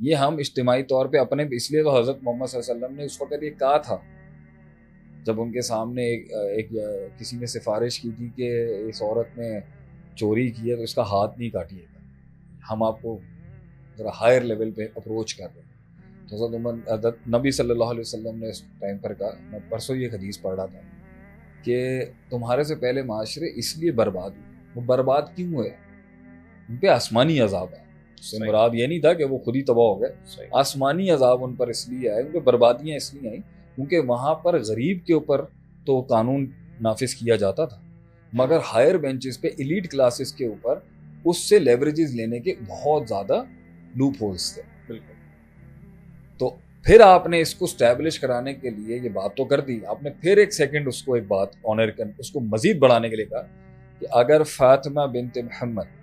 یہ ہم اجتماعی طور پہ اپنے، اس لیے تو حضرت محمد صلی اللہ علیہ وسلم نے اس وقت یہ کہا تھا جب ان کے سامنے ایک کسی نے سفارش کی تھی کہ اس عورت نے چوری کی ہے تو اس کا ہاتھ نہیں کاٹیے گا، ہم آپ کو ذرا ہائر لیول پہ اپروچ کر رہے ہیں. تو حضرت نبی صلی اللہ علیہ وسلم نے اس ٹائم پر کہا، میں پرسوں یہ حدیث پڑھ رہا تھا کہ تمہارے سے پہلے معاشرے اس لیے برباد ہوئے. وہ برباد کیوں ہوئے؟ ان پہ آسمانی عذاب ہے. اس سے مراد یہ نہیں تھا کہ وہ خود ہی تباہ ہو گئے، آسمانی عذاب ان پر اس لیے آئے، ان پہ بربادیاں اس لیے آئیں کیونکہ وہاں پر غریب کے اوپر تو قانون نافذ کیا جاتا تھا، مگر ہائر بینچز پہ ایلیٹ کلاسز کے اوپر اس سے لیوریجز لینے کے بہت زیادہ لوپ ہولز تھے. بالکل. تو پھر آپ نے اس کو اسٹیبلش کرانے کے لیے یہ بات تو کر دی، آپ نے پھر ایک سیکنڈ اس کو ایک بات آنر کر اس کو مزید بڑھانے کے لیے کہا کہ اگر فاطمہ بنت محمد